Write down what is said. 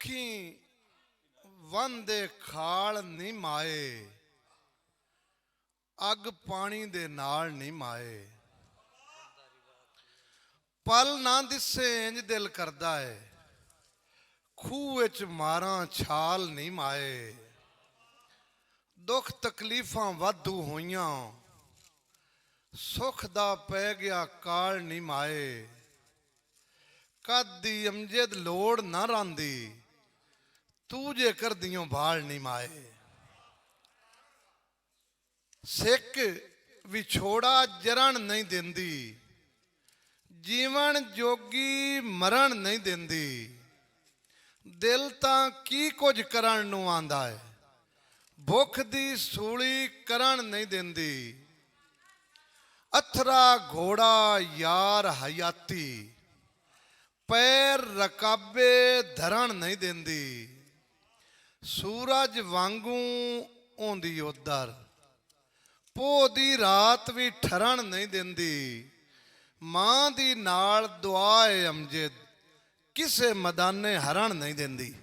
ਅੱਖੀ ਵੰਦੇ ਖਾਲ ਨਹੀਂ ਮਾਏ, ਅੱਗ ਪਾਣੀ ਦੇ ਨਾਲ ਨਹੀਂ ਮਾਏ। ਪਲ ਨਾ ਦਿਸੇ ਇੰਜ ਦਿਲ ਕਰਦਾ ਏ, ਖੂਹ ਵਿੱਚ ਮਾਰਾਂ ਛਾਲ ਨਹੀਂ ਮਾਏ। ਦੁੱਖ ਤਕਲੀਫਾਂ ਵਾਧੂ ਹੋਈਆਂ, ਸੁੱਖ ਦਾ ਪੈ ਗਿਆ ਕਾਲ ਨਹੀਂ ਮਾਏ। ਕਦ ਦੀ ਅਮਜਦ ਲੋੜ ਨਾ ਰਾਂਦੀ, ਤੂੰ ਜੇ ਕਰਦੀਓਂ ਬਾਲ ਨਹੀਂ ਮਾਏ। ਸਿੱਖ ਵਿਛੋੜਾ ਜਰਣ ਨਹੀਂ ਦਿੰਦੀ, ਜੀਵਨ ਜੋਗੀ ਮਰਨ ਨਹੀਂ ਦਿੰਦੀ। ਦਿਲ ਤਾਂ ਕੀ ਕੁਝ ਕਰਨ ਨੂੰ ਆਂਦਾ ਹੈ, ਭੁੱਖ ਦੀ ਸੂਲੀ ਕਰਨ ਨਹੀਂ ਦਿੰਦੀ। ਅਥਰਾ ਘੋੜਾ ਯਾਰ ਹਯਾਤੀ, ਪੈਰ ਰਕਾਬੇ ਧਰਨ ਨਹੀਂ ਦਿੰਦੀ। ਸੂਰਜ ਵਾਂਗੂ ਆਉਂਦੀ ਉਧਰ, ਪੋਹ ਦੀ ਰਾਤ ਵੀ ਠਰਨ ਨਹੀਂ ਦਿੰਦੀ। ਮਾਂ ਦੀ ਨਾਲ ਦੁਆ ਏ ਅਮਜਦ, ਕਿਸੇ ਮੈਦਾਨੇ ਹਰਨ ਨਹੀਂ ਦਿੰਦੀ।